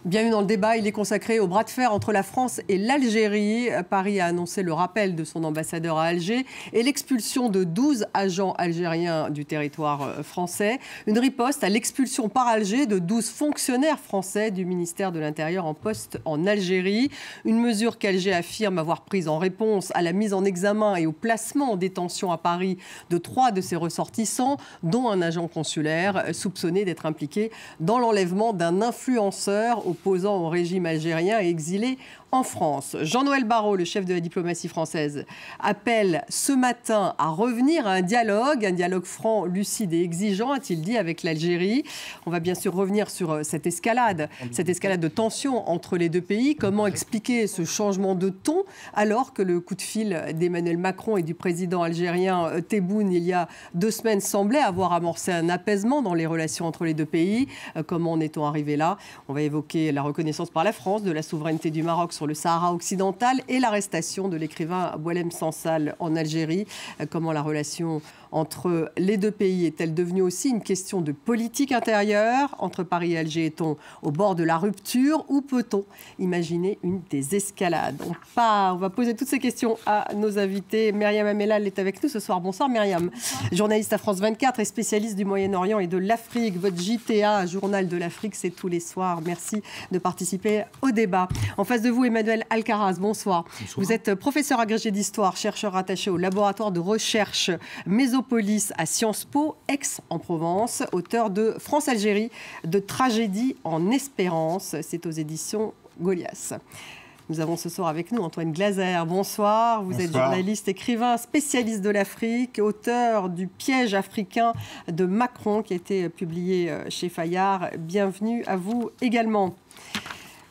Bienvenue dans le débat. Il est consacré au bras de fer entre la France et l'Algérie. Paris a annoncé le rappel de son ambassadeur à Alger et l'expulsion de 12 agents algériens du territoire français. Une riposte à l'expulsion par Alger de 12 fonctionnaires français du ministère de l'Intérieur en poste en Algérie. Une mesure qu'Alger affirme avoir prise en réponse à la mise en examen et au placement en détention à Paris de 3 de ses ressortissants, dont un agent consulaire soupçonné d'être impliqué dans l'enlèvement d'un influenceur opposant au régime algérien et exilé en France. Jean-Noël Barrot, le chef de la diplomatie française, appelle ce matin à revenir à un dialogue franc, lucide et exigeant, a-t-il dit, avec l'Algérie. On va bien sûr revenir sur cette escalade de tension entre les deux pays. Comment expliquer ce changement de ton alors que le coup de fil d'Emmanuel Macron et du président algérien Tebboune il y a 2 semaines semblait avoir amorcé un apaisement dans les relations entre les deux pays? Comment en est-on arrivé là? On va évoquer la reconnaissance par la France de la souveraineté du Maroc sur le Sahara occidental et l'arrestation de l'écrivain Boualem Sansal en Algérie. Comment la relation entre les deux pays est-elle devenue aussi une question de politique intérieure? Entre Paris et Alger, est-on au bord de la rupture ou peut-on imaginer une désescalade? On va poser toutes ces questions à nos invités. Myriam Amellal est avec nous ce soir. Bonsoir Myriam. Journaliste à France 24 et spécialiste du Moyen-Orient et de l'Afrique. Votre JTA, Journal de l'Afrique, c'est tous les soirs. Merci de participer au débat. En face de vous, Emmanuel Alcaraz, bonsoir. Vous êtes professeur agrégé d'histoire, chercheur rattaché au laboratoire de recherche Mésopolis à Sciences Po, Aix-en-Provence, auteur de France-Algérie, de tragédie en espérance. C'est aux éditions Goliath. Nous avons ce soir avec nous Antoine Glaser. Bonsoir. Vous êtes journaliste, écrivain, spécialiste de l'Afrique, auteur du Piège africain de Macron qui a été publié chez Fayard. Bienvenue à vous également.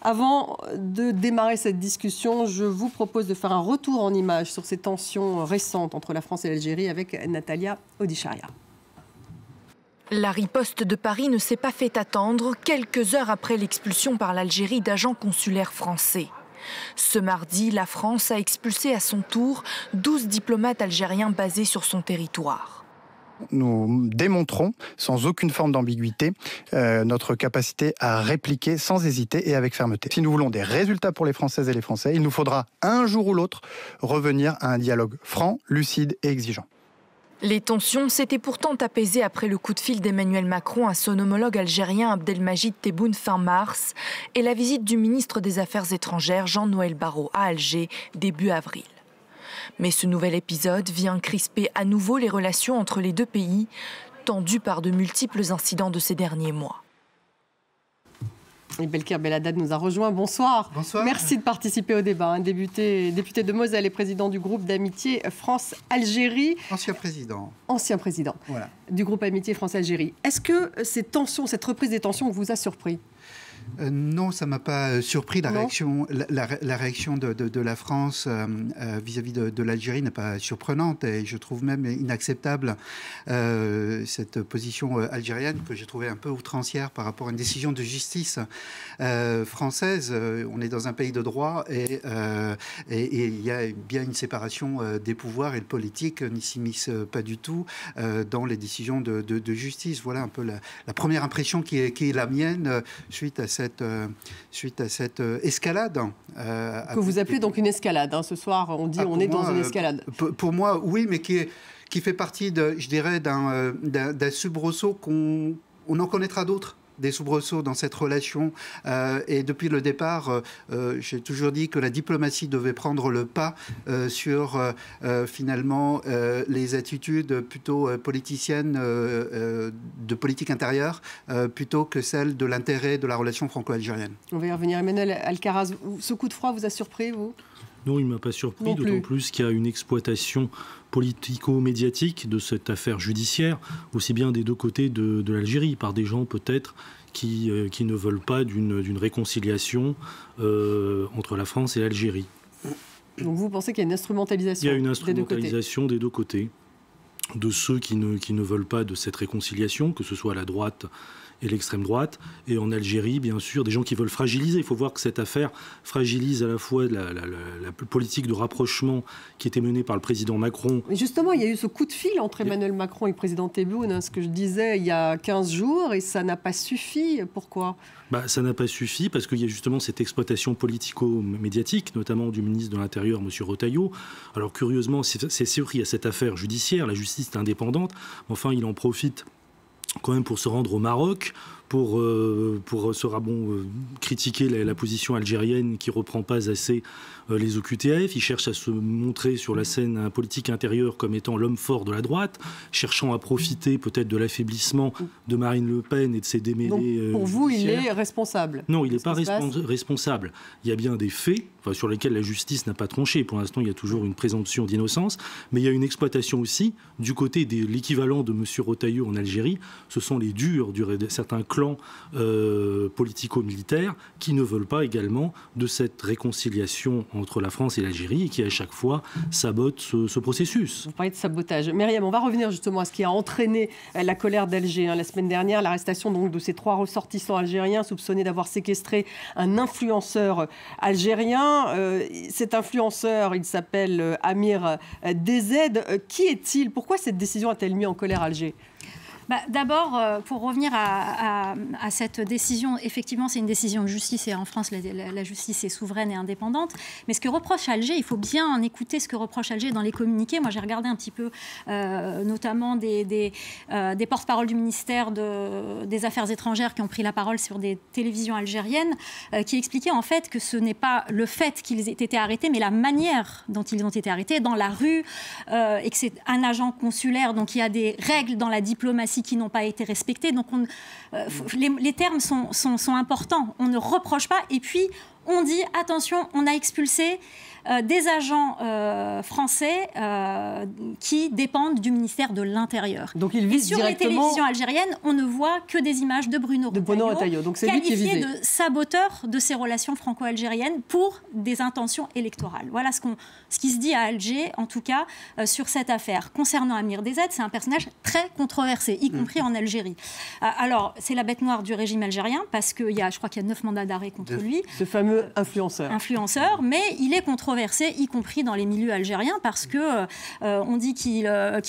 Avant de démarrer cette discussion, je vous propose de faire un retour en images sur ces tensions récentes entre la France et l'Algérie avec Natalia Odisharia. La riposte de Paris ne s'est pas fait attendre quelques heures après l'expulsion par l'Algérie d'agents consulaires français. Ce mardi, la France a expulsé à son tour 12 diplomates algériens basés sur son territoire. Nous démontrons, sans aucune forme d'ambiguïté, notre capacité à répliquer sans hésiter et avec fermeté. Si nous voulons des résultats pour les Françaises et les Français, il nous faudra un jour ou l'autre revenir à un dialogue franc, lucide et exigeant. Les tensions s'étaient pourtant apaisées après le coup de fil d'Emmanuel Macron à son homologue algérien Abdelmajid Tebboune fin mars et la visite du ministre des Affaires étrangères Jean-Noël Barrot à Alger début avril. Mais ce nouvel épisode vient crisper à nouveau les relations entre les deux pays, tendues par de multiples incidents de ces derniers mois. Et Belkir Belhaddad nous a rejoint. Bonsoir. Bonsoir. Merci de participer au débat. Député de Moselle et président du groupe d'amitié France-Algérie. Ancien président. Ancien président voilà. Du groupe amitié France-Algérie. Est-ce que cette reprise des tensions vous a surpris ? Non, ça ne m'a pas surpris. La réaction de la France vis-à-vis de l'Algérie n'est pas surprenante et je trouve même inacceptable cette position algérienne que j'ai trouvée un peu outrancière par rapport à une décision de justice française. On est dans un pays de droit et il y a bien une séparation des pouvoirs et le politique n'y s'immisce pas du tout dans les décisions de justice. Voilà un peu la première impression qui est la mienne suite à cette escalade. Que vous appelez donc une escalade. Ce soir, on dit on est dans une escalade. Pour moi, oui, mais qui fait partie, je dirais, d'un soubresaut qu'on en connaîtra d'autres. Des soubresauts dans cette relation. Et depuis le départ, j'ai toujours dit que la diplomatie devait prendre le pas sur, finalement, les attitudes plutôt politiciennes de politique intérieure, plutôt que celles de l'intérêt de la relation franco-algérienne. On va y revenir. Emmanuel Alcaraz, ce coup de froid vous a surpris, vous ? Non, il ne m'a pas surpris, d'autant plus qu'il y a une exploitation politico-médiatique de cette affaire judiciaire, aussi bien des deux côtés de l'Algérie, par des gens peut-être qui ne veulent pas d'une réconciliation entre la France et l'Algérie. Donc vous pensez qu'il y a une instrumentalisation ? Il y a une instrumentalisation des deux côtés. de ceux qui ne veulent pas de cette réconciliation, que ce soit la droite et l'extrême droite, et en Algérie, bien sûr, des gens qui veulent fragiliser. Il faut voir que cette affaire fragilise à la fois la politique de rapprochement qui était menée par le président Macron. Mais justement, il y a eu ce coup de fil entre Emmanuel Macron et le président Tebboune, ce que je disais il y a 15 jours, et ça n'a pas suffi. Pourquoi ? Ça n'a pas suffi parce qu'il y a justement cette exploitation politico-médiatique, notamment du ministre de l'Intérieur, M. Retailleau. Alors curieusement, c'est surpris à cette affaire judiciaire, la justice est indépendante, enfin il en profite quand même pour se rendre au Maroc, pour critiquer la position algérienne qui ne reprend pas assez les OQTF. Il cherche à se montrer sur la scène politique intérieure comme étant l'homme fort de la droite, cherchant à profiter peut-être de l'affaiblissement de Marine Le Pen et de ses démêlés. Donc pour vous, il est responsable? Non, il n'est pas responsable. Il y a bien des faits sur lesquels la justice n'a pas tranché. Pour l'instant, il y a toujours une présomption d'innocence, mais il y a une exploitation aussi du côté de l'équivalent de M. Retailleau en Algérie. Ce sont les durs de certains clans politico-militaires qui ne veulent pas également de cette réconciliation entre la France et l'Algérie et qui à chaque fois sabotent ce processus. Vous parlez de sabotage. Myriam, on va revenir justement à ce qui a entraîné la colère d'Alger. La semaine dernière, l'arrestation donc de ces 3 ressortissants algériens soupçonnés d'avoir séquestré un influenceur algérien. Cet influenceur, il s'appelle Amir DZ. Qui est-il? Pourquoi cette décision a-t-elle mis en colère Alger? D'abord, pour revenir à cette décision, effectivement, c'est une décision de justice et en France, la justice est souveraine et indépendante. Mais ce que reproche Alger, il faut bien écouter ce que reproche Alger dans les communiqués. Moi, j'ai regardé un petit peu, notamment des porte-paroles du ministère des Affaires étrangères qui ont pris la parole sur des télévisions algériennes, qui expliquaient en fait que ce n'est pas le fait qu'ils aient été arrêtés, mais la manière dont ils ont été arrêtés dans la rue, et que c'est un agent consulaire, donc il y a des règles dans la diplomatie qui n'ont pas été respectés. Donc les termes sont importants. On ne reproche pas. Et puis, on dit, attention, on a expulsé des agents français qui dépendent du ministère de l'Intérieur. Donc il vise sur directement... les télévisions algériennes, on ne voit que des images de Bruno Retailleau, donc c'est lui qui est visé, qualifié de saboteur de ces relations franco-algériennes pour des intentions électorales. Voilà ce qui se dit à Alger, en tout cas, sur cette affaire. Concernant Amir DZ, c'est un personnage très controversé, y compris en Algérie. Alors, c'est la bête noire du régime algérien, parce que je crois qu'il y a 9 mandats d'arrêt contre lui. Ce fameux influenceur. Mais il est controversé, y compris dans les milieux algériens, parce que on dit qu'il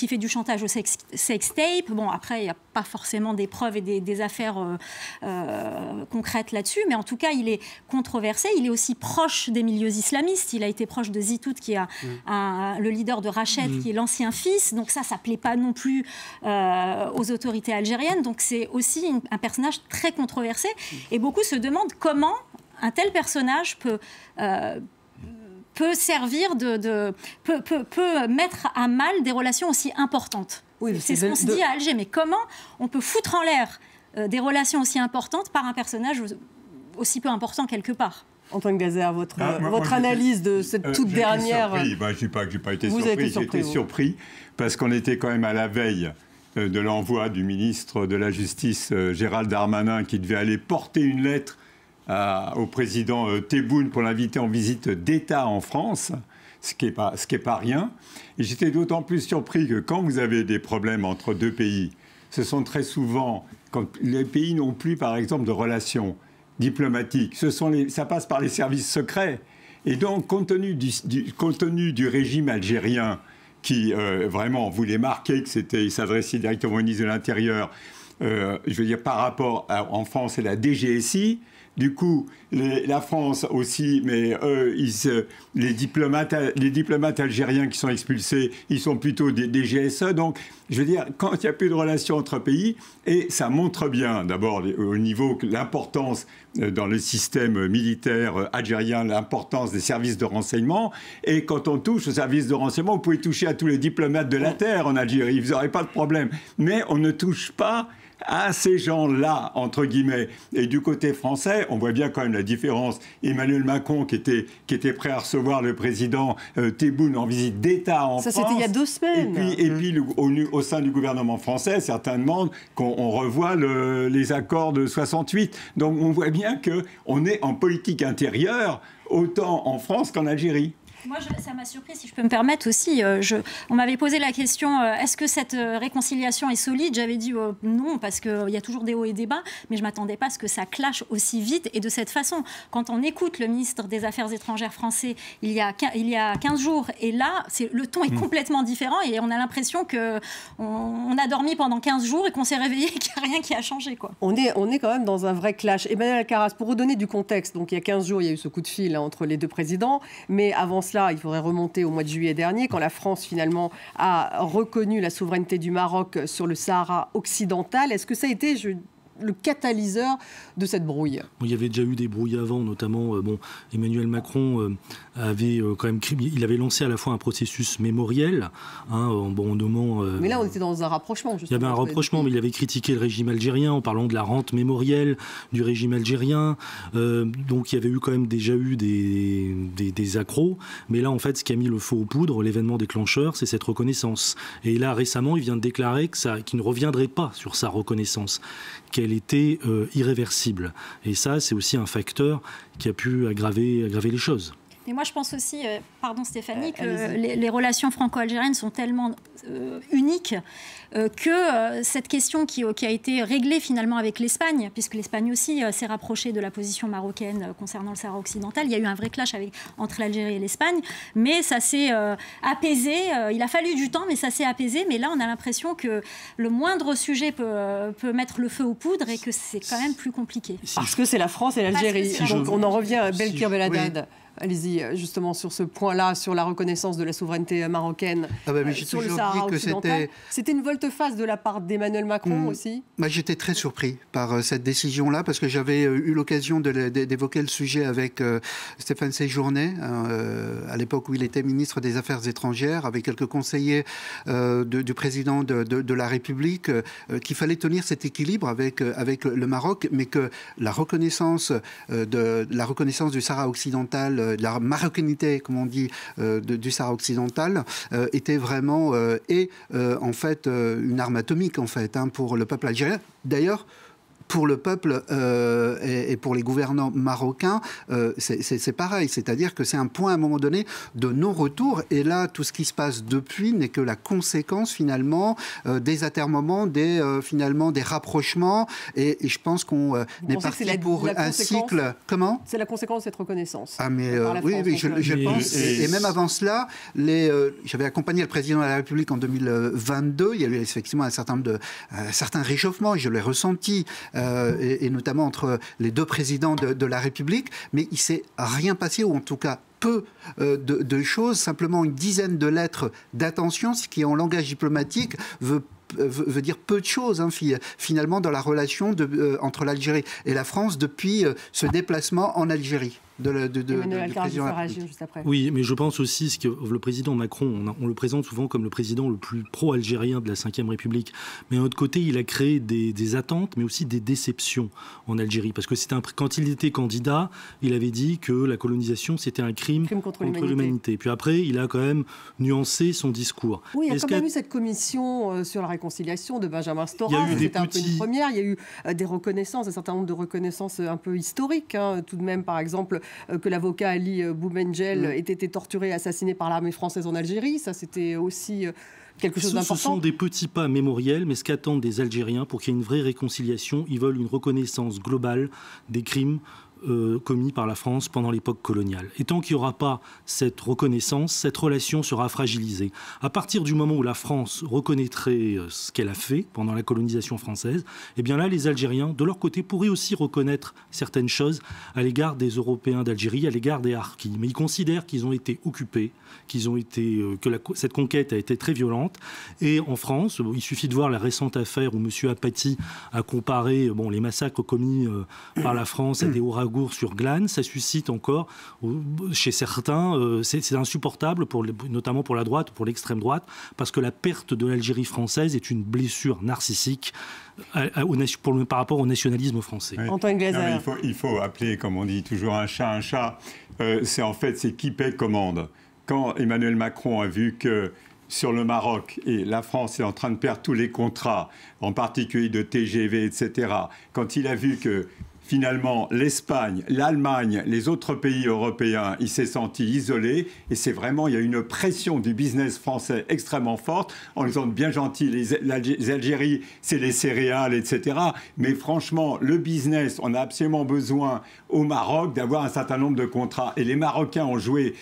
fait du chantage au sextape. Bon, après, il n'y a pas forcément des preuves et des affaires concrètes là-dessus, mais en tout cas, il est controversé. Il est aussi proche des milieux islamistes. Il a été proche de Zitout, qui est le leader de Rached, qui est l'ancien fils. Donc ça plaît pas non plus aux autorités algériennes. Donc c'est aussi un personnage très controversé. Et beaucoup se demandent comment un tel personnage peut servir peut mettre à mal des relations aussi importantes. Oui, c'est ce qu'on se dit à Alger. Mais comment on peut foutre en l'air des relations aussi importantes par un personnage aussi peu important quelque part? Antoine Gazer, votre analyse de cette toute dernière... Je ne dis pas que je n'ai pas été surpris. J'étais surpris parce qu'on était quand même à la veille de l'envoi du ministre de la Justice, Gérald Darmanin, qui devait aller porter une lettre au président Tebboune pour l'inviter en visite d'État en France, ce qui est pas rien. Et j'étais d'autant plus surpris que quand vous avez des problèmes entre deux pays, ce sont très souvent, quand les pays n'ont plus, par exemple, de relations diplomatiques, ça passe par les services secrets. Et donc, compte tenu du régime algérien, qui vraiment voulait marquer qu'il s'adressait directement au ministre de l'Intérieur, je veux dire, par rapport en France et la DGSI, du coup, la France aussi, mais les diplomates algériens qui sont expulsés, ils sont plutôt des GSE. Donc, je veux dire, quand il n'y a plus de relations entre pays, et ça montre bien, d'abord, au niveau de l'importance dans le système militaire algérien, l'importance des services de renseignement. Et quand on touche aux services de renseignement, vous pouvez toucher à tous les diplomates de la Terre en Algérie, vous n'aurez pas de problème. Mais on ne touche pas à ces gens-là, entre guillemets. Et du côté français, on voit bien quand même la différence. Emmanuel Macron, qui était prêt à recevoir le président Tebboune en visite d'État en France. Ça, c'était il y a 2 semaines. Et puis au sein du gouvernement français, certains demandent qu'on revoie les accords de 68. Donc on voit bien qu'on est en politique intérieure, autant en France qu'en Algérie. Moi, ça m'a surpris, si je peux me permettre aussi. On m'avait posé la question, est-ce que cette réconciliation est solide? J'avais dit non, parce qu'il y a toujours des hauts et des bas, mais je ne m'attendais pas à ce que ça clash aussi vite et de cette façon. Quand on écoute le ministre des Affaires étrangères français il y a 15 jours, et là, le ton est complètement différent et on a l'impression qu'on a dormi pendant 15 jours et qu'on s'est réveillé et qu'il n'y a rien qui a changé, quoi. On est quand même dans un vrai clash. Emmanuel Alcaraz, pour redonner du contexte, donc il y a 15 jours, il y a eu ce coup de fil entre les deux présidents, mais avant cela, il faudrait remonter au mois de juillet dernier, quand la France finalement a reconnu la souveraineté du Maroc sur le Sahara occidental. Est-ce que ça a été le catalyseur de cette brouille? Il y avait déjà eu des brouilles avant, notamment Emmanuel Macron avait quand même il avait lancé à la fois un processus mémoriel, en nommant... mais là, on était dans un rapprochement, justement. Il y avait un rapprochement, mais il avait critiqué le régime algérien en parlant de la rente mémorielle du régime algérien. Donc il y avait quand même déjà eu des accros. Mais là, en fait, ce qui a mis le feu aux poudres, l'événement déclencheur, c'est cette reconnaissance. Et là, récemment, il vient de déclarer qu'il ne reviendrait pas sur sa reconnaissance, qu'elle était irréversible. Et ça, c'est aussi un facteur qui a pu aggraver les choses. Et moi, je pense aussi, pardon Stéphanie, que les relations franco-algériennes sont tellement uniques que cette question qui a été réglée finalement avec l'Espagne, puisque l'Espagne aussi s'est rapprochée de la position marocaine concernant le Sahara occidental. Il y a eu un vrai clash entre l'Algérie et l'Espagne, mais ça s'est apaisé. Il a fallu du temps, mais ça s'est apaisé. Mais là, on a l'impression que le moindre sujet peut mettre le feu aux poudres et que c'est quand même plus compliqué. Parce que c'est la France et l'Algérie. Donc on en revient à Belkir Belhaddad. Oui. Allez-y, justement, sur ce point-là, sur la reconnaissance de la souveraineté marocaine sur le Sahara occidental. C'était une volte-face de la part d'Emmanuel Macron aussi. J'étais très surpris par cette décision-là, parce que j'avais eu l'occasion d'évoquer le sujet avec Stéphane Séjourné, à l'époque où il était ministre des Affaires étrangères, avec quelques conseillers du président de la République, qu'il fallait tenir cet équilibre avec le Maroc, mais que la reconnaissance du Sahara occidental, de la marocanité, comme on dit, du Sahara occidental, était vraiment en fait une arme atomique en fait pour le peuple algérien. D'ailleurs, pour le peuple et pour les gouvernants marocains, c'est pareil. C'est-à-dire que c'est un point à un moment donné de non-retour. Et là, tout ce qui se passe depuis n'est que la conséquence finalement des atermoiements, des rapprochements. Et je pense qu'on est parti pour un cycle. Comment ? C'est la conséquence de cette reconnaissance. Ah mais oui, je pense. Et même avant cela, j'avais accompagné le président de la République en 2022. Il y a eu effectivement un certain réchauffement. Et je l'ai ressenti. Et notamment entre les deux présidents de la République, mais il ne s'est rien passé, ou en tout cas peu de choses, simplement une dizaine de lettres d'attention, ce qui en langage diplomatique veut dire peu de choses, finalement, dans la relation entre l'Algérie et la France depuis ce déplacement en Algérie. Emmanuel Alcaraz va réagir juste après. Oui, mais je pense aussi que le président Macron, on le présente souvent comme le président le plus pro-algérien de la Ve République. Mais d'un autre côté, il a créé des attentes, mais aussi des déceptions en Algérie. Parce que quand il était candidat, il avait dit que la colonisation, c'était un crime contre l'humanité. Puis après, il a quand même nuancé son discours. Oui, il y a quand même eu cette commission sur la réconciliation de Benjamin Stora. C'était un peu une première. Il y a eu des reconnaissances, un certain nombre de reconnaissances un peu historiques. Tout de même, par exemple, que l'avocat Ali Boumengel ait été torturé et assassiné par l'armée française en Algérie. Ça, c'était aussi quelque chose d'important. Ce sont des petits pas mémoriels, mais ce qu'attendent des Algériens pour qu'il y ait une vraie réconciliation, ils veulent une reconnaissance globale des crimes commis par la France pendant l'époque coloniale. Et tant qu'il n'y aura pas cette reconnaissance, cette relation sera fragilisée. À partir du moment où la France reconnaîtrait ce qu'elle a fait pendant la colonisation française, eh bien là, les Algériens, de leur côté, pourraient aussi reconnaître certaines choses à l'égard des Européens d'Algérie, à l'égard des Harkis. Mais ils considèrent qu'ils ont été occupés, que cette conquête a été très violente. Et en France, il suffit de voir la récente affaire où M. Apathy a comparé les massacres commis par la France à des ouragans sur Glane, ça suscite encore chez certains, c'est insupportable, notamment pour la droite, pour l'extrême droite, parce que la perte de l'Algérie française est une blessure narcissique par rapport au nationalisme français. Oui. Antoine Glaser. Il faut appeler, comme on dit toujours, un chat. C'est qui paie commande. Quand Emmanuel Macron a vu que sur le Maroc, et la France est en train de perdre tous les contrats, en particulier de TGV, etc., quand il a vu que finalement, l'Espagne, l'Allemagne, les autres pays européens, il s'est senti isolé. Et c'est vraiment, il y a une pression du business français extrêmement forte, en disant bien gentil, les Algéries, c'est les céréales, etc. Mais franchement, le business, on a absolument besoin au Maroc d'avoir un certain nombre de contrats. Et les Marocains ont joué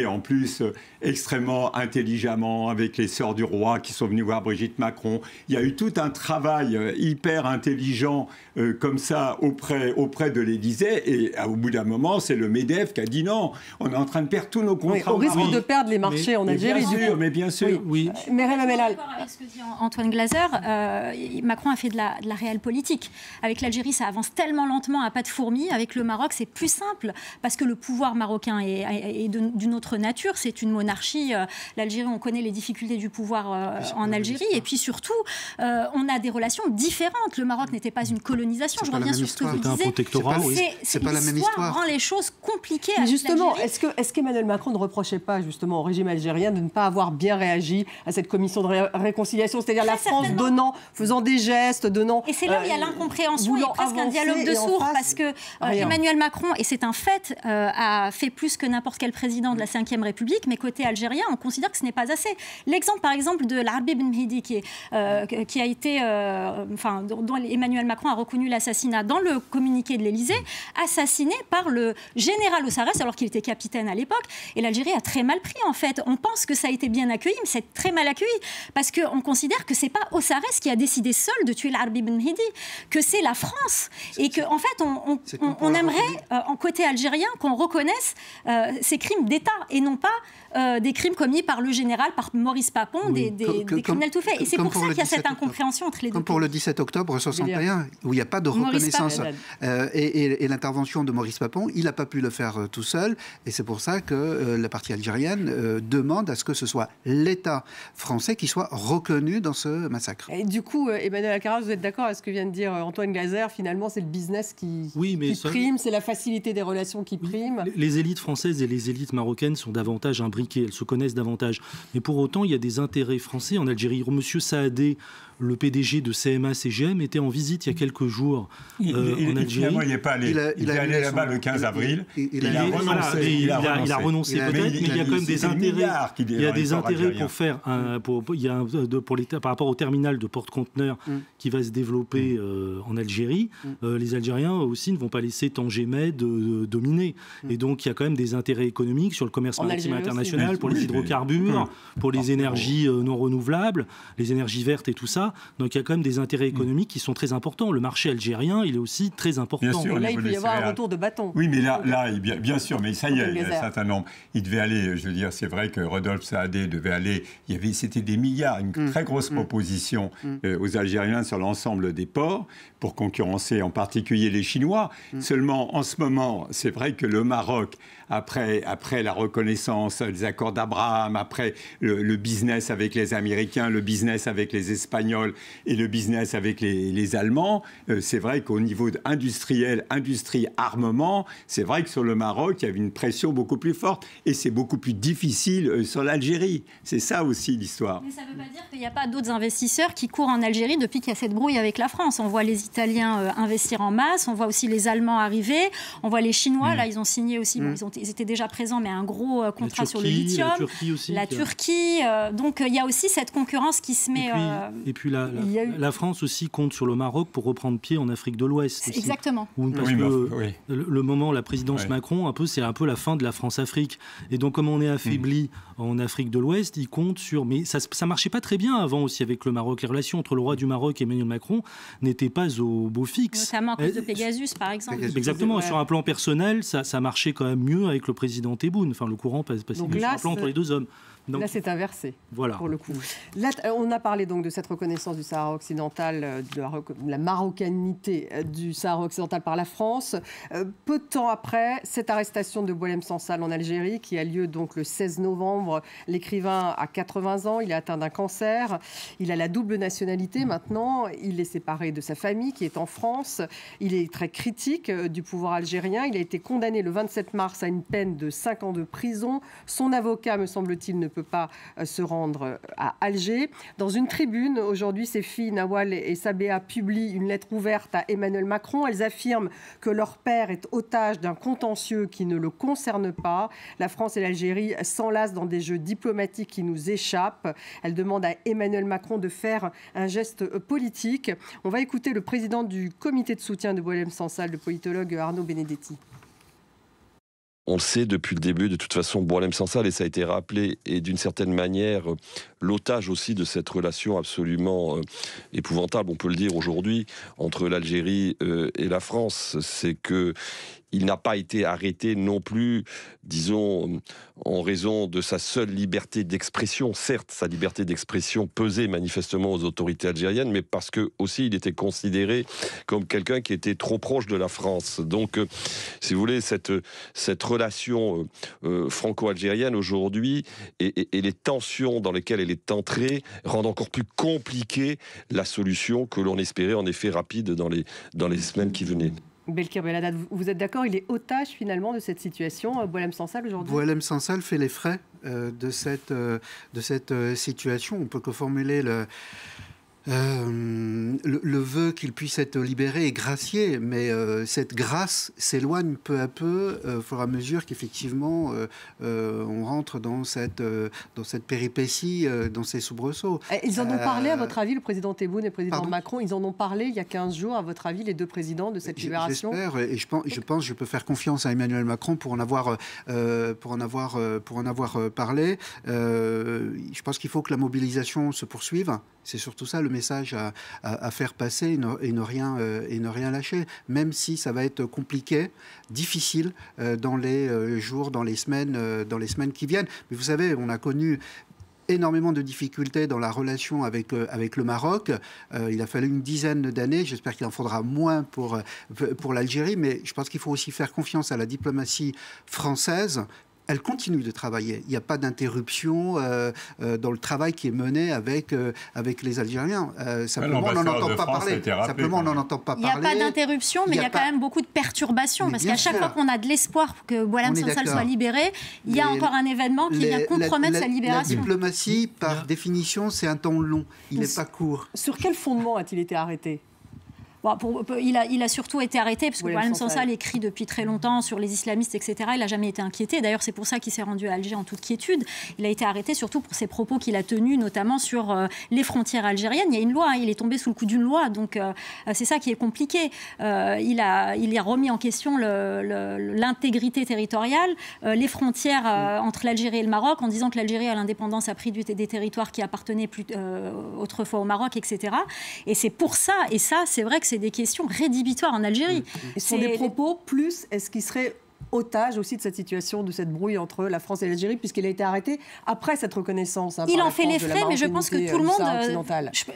en plus extrêmement intelligemment avec les sœurs du roi qui sont venues voir Brigitte Macron. Il y a eu tout un travail hyper intelligent comme ça auprès de l'Élysée. Et au bout d'un moment, c'est le MEDEF qui a dit non, on est en train de perdre tous nos contrats. Oui, au risque de perdre les marchés en Algérie. Mais bien sûr. Oui. Mais je suis d'accord avec ce que dit Antoine Glaser. Macron a fait de la réelle politique. Avec l'Algérie, ça avance tellement lentement à pas de fourmis. Avec le Maroc, c'est plus simple parce que le pouvoir marocain est d'une autre nature. C'est une monarchie. L'Algérie, on connaît les difficultés du pouvoir en Algérie. Et puis surtout, on a des relations différentes. Le Maroc n'était pas une colonisation. Je reviens sur ce que vous disiez. Un protectorat, c'est pas la même histoire. Rend les choses compliquées. Mais justement, est-ce qu'Emmanuel Macron ne reprochait pas justement au régime algérien de ne pas avoir bien réagi à cette commission de réconciliation, c'est-à-dire la France faisant des gestes, donnant... Et c'est là où il y a l'incompréhension et presque un dialogue de sourds, parce que Emmanuel Macron, et c'est un fait, a fait plus que n'importe quel président de la Ve République, mais côté algérien, on considère que ce n'est pas assez. L'exemple, par exemple, de l'Arbi Ben Mhidi, qui a été... dont Emmanuel Macron a reconnu l'assassinat dans le communiqué de l'Élysée, assassiné par le général Ossarès, alors qu'il était capitaine à l'époque, et l'Algérie a très mal pris, en fait. On pense que ça a été bien accueilli, mais c'est très mal accueilli, parce qu'on considère que c'est pas Ossarès qui a décidé seul de tuer l'Arbi Ben Mhidi, que c'est la France, et que en fait, on aimerait, en côté algérien, qu'on reconnaisse ces crimes d'État, et non pas des crimes commis par le général, par Maurice Papon, des criminels tout faits. Et c'est pour ça qu'il y a cette incompréhension entre les deux. Comme pour le 17 octobre 61, où il n'y a pas de reconnaissance. Et l'intervention de Maurice Papon, il n'a pas pu le faire tout seul. Et c'est pour ça que la partie algérienne demande à ce que ce soit l'État français qui soit reconnu dans ce massacre. Et du coup, Emmanuel Alcaraz, vous êtes d'accord avec ce que vient de dire Antoine Glaser? Finalement, c'est le business qui prime, c'est la facilité des relations qui prime. Les élites françaises et les élites marocaines sont davantage imbriquées, elles se connaissent davantage. Mais pour autant, il y a des intérêts français en Algérie. Monsieur Saadé, le PDG de CMA-CGM, était en visite il y a quelques jours en Algérie. Il n'est pas allé. Il est allé là-bas le 15 avril. Il a renoncé peut-être, mais il y a quand même des intérêts. Il y a des intérêts pour faire par rapport au terminal de porte-conteneurs qui va se développer en Algérie. Les Algériens aussi ne vont pas laisser Tanger Med dominer. Et donc, il y a quand même des intérêts économiques sur le commerce maritime international, pour les hydrocarbures, pour les énergies non renouvelables, les énergies vertes et tout ça. Donc il y a quand même des intérêts économiques qui sont très importants. Le marché algérien, il est aussi très important. Bien sûr, là, il peut y avoir un retour de bâton. Oui, mais là bien sûr, mais ça y est, il y a un certain nombre. Il devait aller, je veux dire, c'est vrai que Rodolphe Saadé devait aller, c'était des milliards, une très grosse proposition aux Algériens sur l'ensemble des ports pour concurrencer en particulier les Chinois. Seulement, en ce moment, c'est vrai que le Maroc, après la reconnaissance, les accords d'Abraham, après le business avec les Américains, le business avec les Espagnols et le business avec les Allemands, c'est vrai qu'au niveau industriel, industrie, armement, c'est vrai que sur le Maroc, il y avait une pression beaucoup plus forte et c'est beaucoup plus difficile sur l'Algérie. C'est ça aussi l'histoire. Mais ça ne veut pas dire qu'il n'y a pas d'autres investisseurs qui courent en Algérie depuis qu'il y a cette brouille avec la France. On voit les Italiens investir en masse, on voit aussi les Allemands arriver, on voit les Chinois, là ils ont signé aussi, ils étaient déjà présents, mais un gros contrat sur le lithium. La Turquie aussi. La Turquie. Donc il y a aussi cette concurrence qui se met... Et puis la France aussi compte sur le Maroc pour reprendre pied en Afrique de l'Ouest. Aussi. Exactement. Parce que le moment, la présidence Macron, c'est un peu la fin de la France-Afrique. Et donc, comme on est affaibli en Afrique de l'Ouest, il compte sur... Mais ça ne marchait pas très bien avant aussi avec le Maroc. Les relations entre le roi du Maroc et Emmanuel Macron n'étaient pas au beau fixe. Notamment à cause de Pegasus, par exemple. Exactement. Sur un plan personnel, ça marchait quand même mieux avec le président Tebboune. Enfin, le courant passe sur un plan entre les deux hommes. Donc, là, c'est inversé, voilà. Pour le coup. Là, on a parlé donc de cette reconnaissance du Sahara occidental, de la marocanité du Sahara occidental par la France. Peu de temps après, cette arrestation de Boualem Sansal en Algérie, qui a lieu donc le 16 novembre. L'écrivain a 80 ans, il est atteint d'un cancer. Il a la double nationalité maintenant. Il est séparé de sa famille, qui est en France. Il est très critique du pouvoir algérien. Il a été condamné le 27 mars à une peine de 5 ans de prison. Son avocat, me semble-t-il, ne peut pas se rendre à Alger. Dans une tribune, aujourd'hui, ses filles Nawal et Sabéa publient une lettre ouverte à Emmanuel Macron Macron. Elles affirment que leur père est otage d'un contentieux qui ne le concerne pas. La France et l'Algérie s'enlacent dans des jeux diplomatiques qui nous échappent. Elles demandent à Emmanuel Macron de faire un geste politique. On va écouter le président du comité de soutien de Boualem Sansal, le politologue Arnaud Benedetti. On le sait depuis le début, de toute façon, Boualem Sansal, et ça a été rappelé, est d'une certaine manière l'otage aussi de cette relation absolument épouvantable, on peut le dire aujourd'hui, entre l'Algérie et la France. C'est que il n'a pas été arrêté non plus, disons, en raison de sa seule liberté d'expression. Certes, sa liberté d'expression pesait manifestement aux autorités algériennes, mais parce que aussi il était considéré comme quelqu'un qui était trop proche de la France. Donc, si vous voulez, cette relation franco-algérienne aujourd'hui et les tensions dans lesquelles elle est entrée rendent encore plus compliquée la solution que l'on espérait en effet rapide dans les semaines qui venaient. Belkir Belhaddad, vous êtes d'accord, il est otage finalement de cette situation, Boualem Sansal aujourd'hui? Boualem Sansal fait les frais de cette situation. On peut que formuler le vœu qu'il puisse être libéré et gracié, mais cette grâce s'éloigne peu à peu au fur et à mesure qu'effectivement on rentre dans cette péripétie, dans ces soubresauts. Ils en ont parlé, à votre avis, le président Tebboune et le président Macron, ils en ont parlé il y a 15 jours, à votre avis, les deux présidents, de cette libération? J'espère, et je pense je peux faire confiance à Emmanuel Macron pour en avoir parlé. Je pense qu'il faut que la mobilisation se poursuive. C'est surtout ça le message à faire passer et ne rien lâcher, même si ça va être compliqué, difficile dans les jours, dans les semaines qui viennent. Mais vous savez, on a connu énormément de difficultés dans la relation avec le Maroc. Il a fallu une dizaine d'années. J'espère qu'il en faudra moins pour l'Algérie, mais je pense qu'il faut aussi faire confiance à la diplomatie française. Elle continue de travailler. Il n'y a pas d'interruption dans le travail qui est mené avec les Algériens. Simplement, on n'en entend pas parler. Il n'y a pas d'interruption, mais il y a quand même beaucoup de perturbations. Parce qu'à chaque fois qu'on a de l'espoir que Boualem Sansal soit libéré, il y a encore un événement qui vient compromettre sa libération. La diplomatie, par définition, c'est un temps long. Il n'est pas court. Sur quel fondement a-t-il été arrêté ? Bon, il a surtout été arrêté parce que Boualem Sansal écrit depuis très longtemps sur les islamistes, etc. Il n'a jamais été inquiété. D'ailleurs, c'est pour ça qu'il s'est rendu à Alger en toute quiétude. Il a été arrêté surtout pour ses propos qu'il a tenus, notamment sur les frontières algériennes. Il y a une loi, il est tombé sous le coup d'une loi, donc c'est ça qui est compliqué. Il a remis en question l'intégrité territoriale, les frontières entre l'Algérie et le Maroc, en disant que l'Algérie, à l'indépendance, a pris des territoires qui appartenaient autrefois au Maroc, etc. Et c'est pour ça, et ça, c'est vrai que c'est des questions rédhibitoires en Algérie. Et ce sont des propos, plus est-ce qu'il serait otage aussi de cette situation, de cette brouille entre la France et l'Algérie, puisqu'il a été arrêté après cette reconnaissance. Il en fait les frais, mais je pense que tout le monde...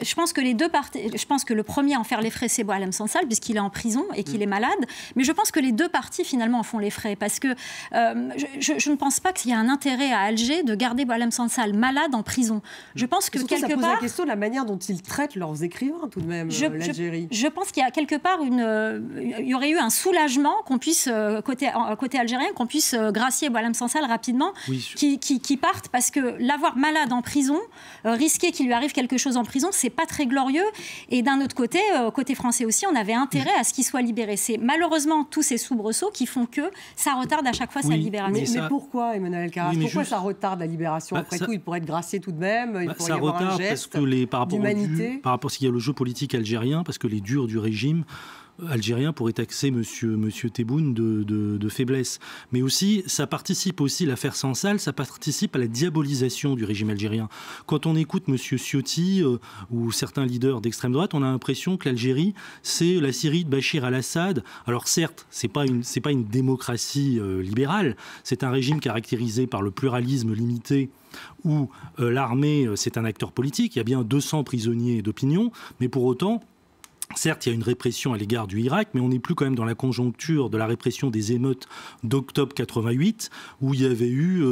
Je pense que les deux parties... Je pense que le premier à en faire les frais, c'est Boualem Sansal, puisqu'il est en prison et qu'il est malade. Mais je pense que les deux parties, finalement, en font les frais. Parce que je ne pense pas qu'il y a un intérêt à Alger de garder Boualem Sansal malade en prison. Je pense que quelque part... Ça pose la question de la manière dont ils traitent leurs écrivains, tout de même, l'Algérie. Je pense qu'il y a quelque part il y aurait eu un soulagement qu'on puisse, côté algérien, qu'on puisse gracier Boualem Sansal rapidement, qui parte, parce que l'avoir malade en prison, risquer qu'il lui arrive quelque chose en prison, c'est pas très glorieux. Et d'un autre côté, côté français aussi, on avait intérêt à ce qu'il soit libéré. C'est malheureusement tous ces soubresauts qui font que ça retarde à chaque fois sa libération. Mais pourquoi, Emmanuel Alcaraz, pourquoi ça retarde la libération? Après tout, il pourrait être gracié tout de même, il pourrait y avoir un geste d'humanité. Par rapport à ce qu'il y a le jeu politique algérien, parce que les durs du régime algérien pourrait taxer monsieur Tebboune de faiblesse. Mais aussi, ça participe aussi, l'affaire Sansal, ça participe à la diabolisation du régime algérien. Quand on écoute monsieur Ciotti ou certains leaders d'extrême droite, on a l'impression que l'Algérie, c'est la Syrie de Bachir al-Assad. Alors certes, c'est pas une démocratie libérale, c'est un régime caractérisé par le pluralisme limité, où l'armée, c'est un acteur politique. Il y a bien 200 prisonniers d'opinion, mais pour autant... Certes, il y a une répression à l'égard du Irak, mais on n'est plus quand même dans la conjoncture de la répression des émeutes d'octobre 88, où il y avait eu,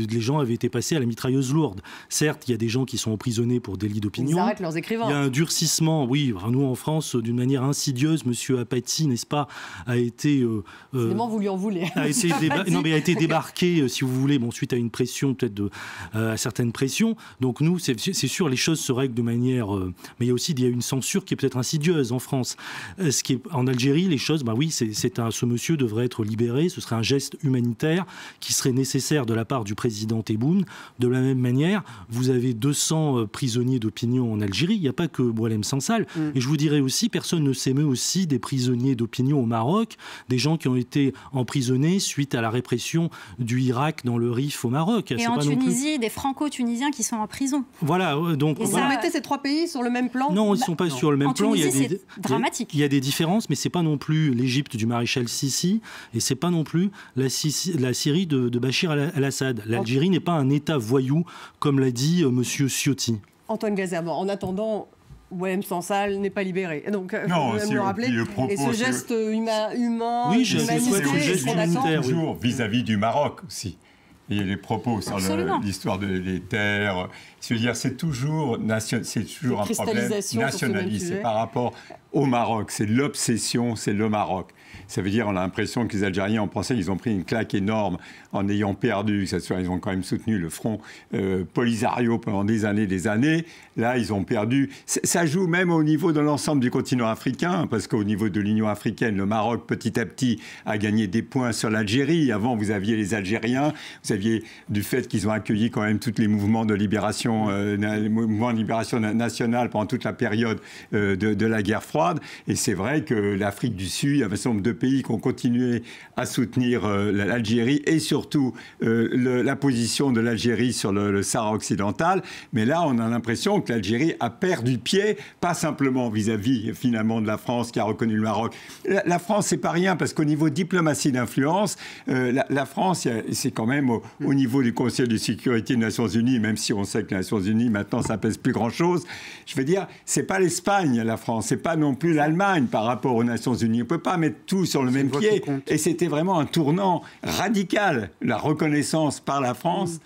les gens avaient été passés à la mitrailleuse lourde. Certes, il y a des gens qui sont emprisonnés pour délit d'opinion. Ils arrêtent leurs écrivains. Il y a un durcissement, oui. Nous, en France, d'une manière insidieuse, monsieur Apathy, n'est-ce pas, a été... Finalement, vous lui en voulez. A été débarqué, si vous voulez, suite à une pression, peut-être à certaines pressions. Donc nous, c'est sûr, les choses se règlent de manière... mais il y a une censure qui est peut-être insidieuse. buzz en France. Ce qui est en Algérie, les choses, oui, ce monsieur devrait être libéré. Ce serait un geste humanitaire qui serait nécessaire de la part du président Tebboune. De la même manière, vous avez 200 prisonniers d'opinion en Algérie. Il n'y a pas que Boualem Sansal. Et je vous dirais aussi, personne ne s'émeut aussi des prisonniers d'opinion au Maroc, des gens qui ont été emprisonnés suite à la répression du Irak dans le Rif au Maroc. Et en Tunisie, des franco-tunisiens qui sont en prison. Voilà, donc... Vous mettez ces trois pays sur le même plan? Non, ils ne sont pas sur le même plan. Tunisie, c'est dramatique. Il y a des différences, mais ce n'est pas non plus l'Égypte du maréchal Sissi, et ce n'est pas non plus la Syrie de Bachir al-Assad. L'Algérie n'est pas un État voyou, comme l'a dit M. Ciotti. Antoine Glaser, en attendant... Boualem Sansal n'est pas libéré. Donc, non, me le rappeler. Et ce geste humain, oui, c'est un geste humanitaire, toujours vis-à-vis du Maroc aussi. Et les propos sur l'histoire des terres. Je veux dire, c'est toujours un problème nationaliste. C'est par rapport au Maroc. C'est l'obsession, c'est le Maroc. Ça veut dire, on a l'impression que les Algériens en pensant qu'ils ont pris une claque énorme en ayant perdu. Ils ont quand même soutenu le front Polisario pendant des années. Là, ils ont perdu. Ça joue même au niveau de l'ensemble du continent africain, parce qu'au niveau de l'Union africaine, le Maroc, petit à petit, a gagné des points sur l'Algérie. Avant, vous aviez les Algériens, vous aviez du fait qu'ils ont accueilli quand même tous les mouvements de libération, nationale pendant toute la période de la guerre froide. Et c'est vrai que l'Afrique du Sud, il y avait un certain nombre de pays qui ont continué à soutenir l'Algérie et surtout la position de l'Algérie sur le Sahara occidental. Mais là, on a l'impression que l'Algérie a perdu pied, pas simplement vis-à-vis finalement de la France qui a reconnu le Maroc. La France, c'est pas rien, parce qu'au niveau diplomatie d'influence, la France, c'est quand même au niveau du Conseil de sécurité des Nations Unies, même si on sait que les Nations Unies, maintenant, ça pèse plus grand-chose. Je veux dire, c'est pas l'Espagne, la France, c'est pas non plus l'Allemagne par rapport aux Nations Unies. On peut pas mettre tout sur le même pied. Et c'était vraiment un tournant radical, la reconnaissance par la France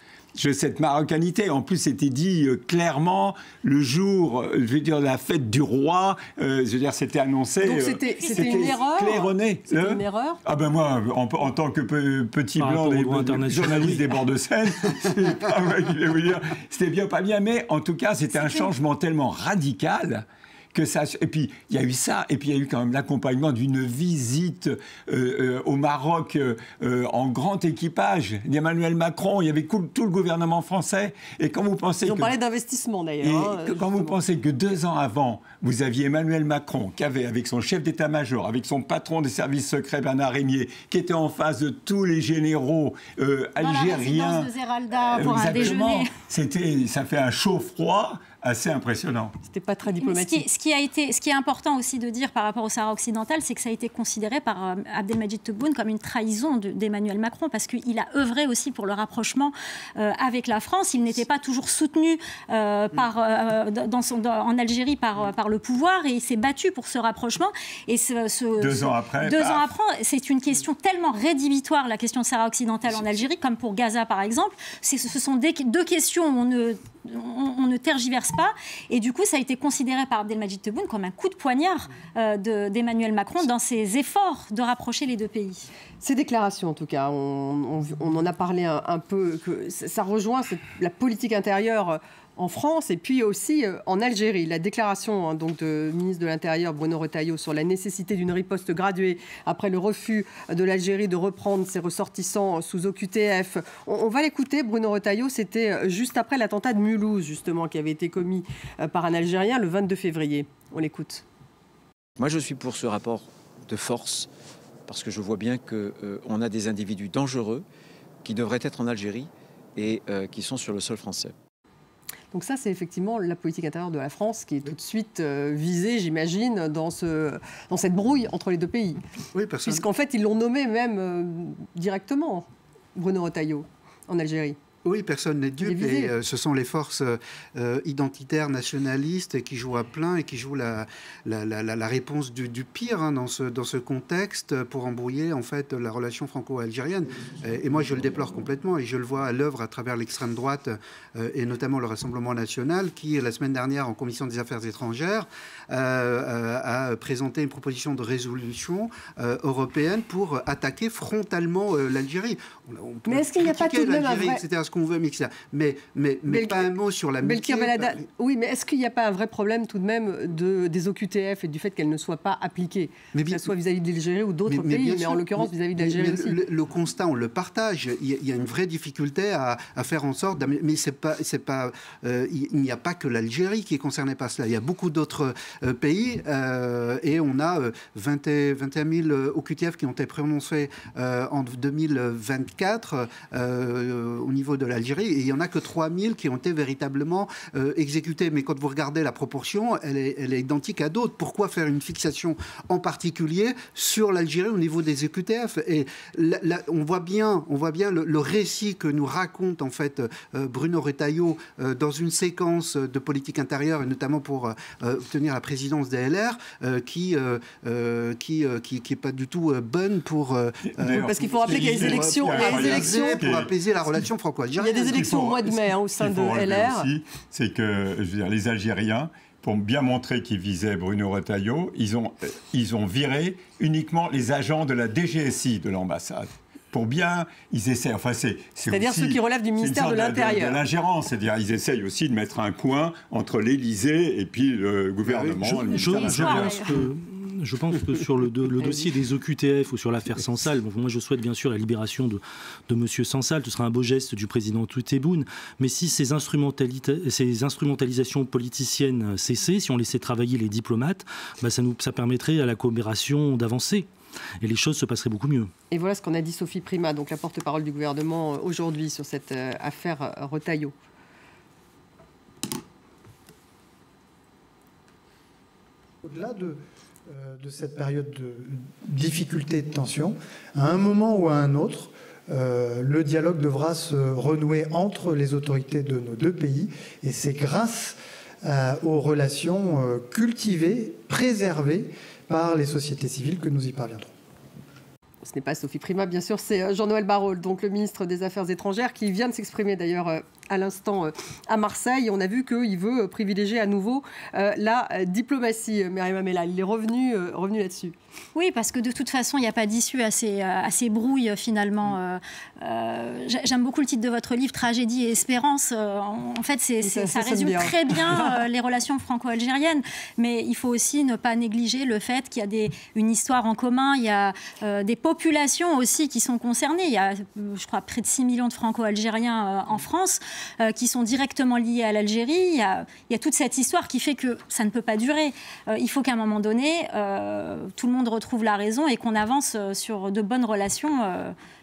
de cette marocanité. En plus, c'était dit clairement le jour, je veux dire, la fête du roi. Je veux dire, c'était annoncé. Donc c'était une erreur. Claironné. C'était une erreur. Ah ben moi, en tant que petit blanc des journalistes des bords de Seine, c'est pas vrai que je vais vous dire, c'était bien pas bien, mais en tout cas, c'était un changement tellement radical. Et puis, il y a eu ça, et puis il y a eu quand même l'accompagnement d'une visite au Maroc en grand équipage d'Emmanuel Macron. Il y avait tout le gouvernement français. Et quand vous pensez on parlait d'investissement, d'ailleurs. Quand vous pensez que 2 ans avant, vous aviez Emmanuel Macron, qui avait, avec son chef d'état-major, avec son patron des services secrets, Bernard Rémier, qui était en face de tous les généraux algériens. Dans la résidence de Zeralda pour un déjeuner. Ça fait un chaud-froid assez impressionnant. C'était pas très diplomatique. Ce qui est important aussi de dire par rapport au Sahara occidental, c'est que ça a été considéré par Abdelmadjid Tebboune comme une trahison d'Emmanuel Macron, parce qu'il a œuvré aussi pour le rapprochement avec la France. Il n'était pas toujours soutenu en Algérie par le pouvoir, et il s'est battu pour ce rapprochement. Et 2 ans après, c'est une question tellement rédhibitoire, la question Sahara occidental en Algérie, comme pour Gaza par exemple. Ce sont deux questions où on ne tergiverse pas, et du coup ça a été considéré par Abdelmadjid Tebboune comme un coup de poignard d'Emmanuel Macron dans ses efforts de rapprocher les deux pays. Ces déclarations, en tout cas, on en a parlé un peu, que ça rejoint la politique intérieure en France et puis aussi en Algérie. La déclaration donc de ministre de l'Intérieur Bruno Retailleau sur la nécessité d'une riposte graduée après le refus de l'Algérie de reprendre ses ressortissants sous OQTF. On va l'écouter, Bruno Retailleau, c'était juste après l'attentat de Mulhouse, justement, qui avait été commis par un Algérien le 22 février. On l'écoute. Moi, je suis pour ce rapport de force, parce que je vois bien qu'on a des individus dangereux qui devraient être en Algérie et qui sont sur le sol français. Donc ça, c'est effectivement la politique intérieure de la France qui est tout de suite visée, j'imagine, dans cette brouille entre les deux pays. Oui, puisqu'en fait, ils l'ont nommé même directement, Bruno Retailleau, en Algérie. Oui, personne n'est dupe, et ce sont les forces identitaires nationalistes qui jouent à plein et qui jouent la réponse du pire dans ce contexte pour embrouiller en fait la relation franco-algérienne. Et moi, je le déplore complètement, et je le vois à l'œuvre à travers l'extrême droite et notamment le Rassemblement national qui, la semaine dernière, en commission des affaires étrangères, a présenté une proposition de résolution européenne pour attaquer frontalement l'Algérie. Mais est-ce qu'il n'y a pas tout de même un vrai... C'était à ce qu'on veut, mais pas un mot sur la Belkir Belada, oui, mais est-ce qu'il n'y a pas un vrai problème tout de même des OQTF et du fait qu'elles ne soient pas appliquées, que ce soit vis-à-vis de l'Algérie ou d'autres pays, mais en l'occurrence vis-à-vis de l'Algérie aussi. Le constat, on le partage. Il y a une vraie difficulté à faire en sorte... Mais il n'y a pas que l'Algérie qui est concernée par cela. Il y a beaucoup d'autres pays et on a 21 000 OQTF qui ont été prononcés en 2024 au niveau de l'Algérie, et il n'y en a que 3 000 qui ont été véritablement exécutés. Mais quand vous regardez la proportion, elle est identique à d'autres. Pourquoi faire une fixation en particulier sur l'Algérie au niveau des OQTF? Et là, on voit bien le récit que nous raconte en fait Bruno Retailleau dans une séquence de politique intérieure, et notamment pour obtenir la présidence des LR, qui est pas du tout bonne pour... parce qu'il faut rappeler qu'il y a des élections... pour apaiser la relation franco-algérienne. Il y a des élections au mois de mai au sein de LR. C'est que les Algériens, pour bien montrer qu'ils visaient Bruno Retailleau, ils ont viré uniquement les agents de la DGSI de l'ambassade. Pour bien, ils essaient. Enfin, c'est-à-dire ceux qui relèvent du ministère de l'Intérieur. De l'ingérence, c'est-à-dire ils essayent aussi de mettre un coin entre l'Élysée et puis le gouvernement. Je pense que sur le dossier des OQTF ou sur l'affaire Sansal, moi je souhaite bien sûr la libération de M. Sansal, ce sera un beau geste du président Tebboune, mais si ces instrumentalisations politiciennes cessaient, si on laissait travailler les diplomates, ça permettrait à la coopération d'avancer. Et les choses se passeraient beaucoup mieux. Et voilà ce qu'en a dit Sophie Primas, donc la porte-parole du gouvernement aujourd'hui sur cette affaire Retailleau. Au-delà de cette période de difficulté et de tension, à un moment ou à un autre, le dialogue devra se renouer entre les autorités de nos deux pays, et c'est grâce aux relations cultivées, préservées par les sociétés civiles que nous y parviendrons. Ce n'est pas Sophie Primas, bien sûr, c'est Jean-Noël Barrot, donc le ministre des Affaires étrangères, qui vient de s'exprimer d'ailleurs à l'instant à Marseille. On a vu qu'il veut privilégier à nouveau la diplomatie. Myriam Hamella, il est revenu là-dessus. Oui, parce que de toute façon, il n'y a pas d'issue à ces brouilles, finalement. J'aime beaucoup le titre de votre livre, Tragédie et espérance. En fait, ça résume très bien les relations franco-algériennes. Mais il faut aussi ne pas négliger le fait qu'il y a une histoire en commun. Il y a des populations aussi qui sont concernées. Il y a, je crois, près de 6 millions de franco-algériens en France qui sont directement liés à l'Algérie. Il y a toute cette histoire qui fait que ça ne peut pas durer. Il faut qu'à un moment donné, tout le monde retrouve la raison et qu'on avance sur de bonnes relations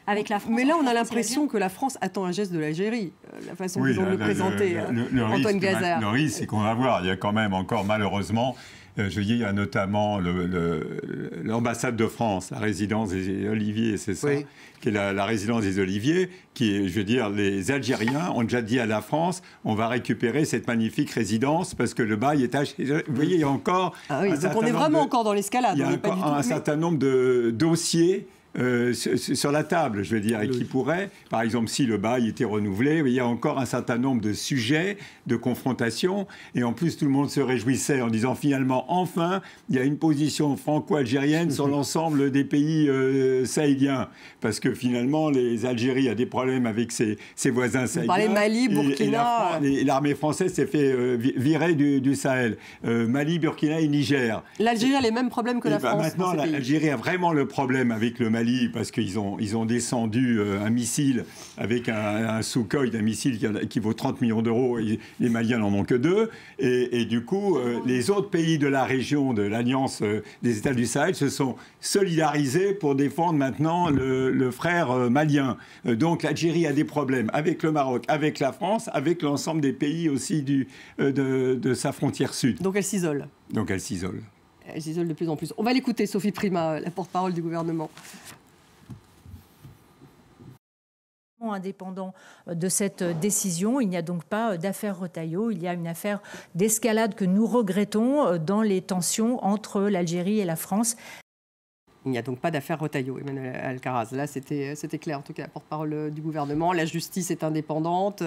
avec la France. Mais là, on a l'impression que la France attend un geste de l'Algérie, la façon dont vous le présentez, Antoine Glaser. Le risque, c'est qu'on va voir. Il y a quand même encore, malheureusement, il y a notamment l'ambassade de France, la résidence des Oliviers, c'est ça, oui, qui est la résidence des Oliviers, qui est, les Algériens ont déjà dit à la France, on va récupérer cette magnifique résidence parce que le bail est acheté. Vous voyez, il y a encore... Ah oui, donc on est vraiment encore dans l'escalade. Il y a encore un certain nombre de dossiers sur la table, et qui pourrait, par exemple, si le bail était renouvelé, il y a encore un certain nombre de sujets de confrontation, et en plus tout le monde se réjouissait en disant finalement, enfin, il y a une position franco-algérienne sur l'ensemble des pays sahéliens, parce que finalement, les Algéries a des problèmes avec ses voisins sahéliens. Vous parlez Mali, Burkina... Et l'armée française s'est fait virer du Sahel. Mali, Burkina et Niger. L'Algérie a les mêmes problèmes que la France. Maintenant, l'Algérie a vraiment le problème avec le Mali, parce qu'ils ont descendu un missile avec un Sukhoi, un missile qui vaut 30 millions d'euros. Les Maliens n'en ont que 2. Et du coup, les autres pays de la région, de l'Alliance des États du Sahel, se sont solidarisés pour défendre maintenant le frère malien. Donc l'Algérie a des problèmes avec le Maroc, avec la France, avec l'ensemble des pays aussi de sa frontière sud. Donc elle s'isole. Elle s'isole de plus en plus. On va l'écouter, Sophie Primas, la porte-parole du gouvernement. Indépendant de cette décision, il n'y a donc pas d'affaire Retailleau, il y a une affaire d'escalade que nous regrettons dans les tensions entre l'Algérie et la France. Il n'y a donc pas d'affaire Retailleau, Emmanuel Alcaraz. Là, c'était clair, en tout cas, la porte-parole du gouvernement. La justice est indépendante.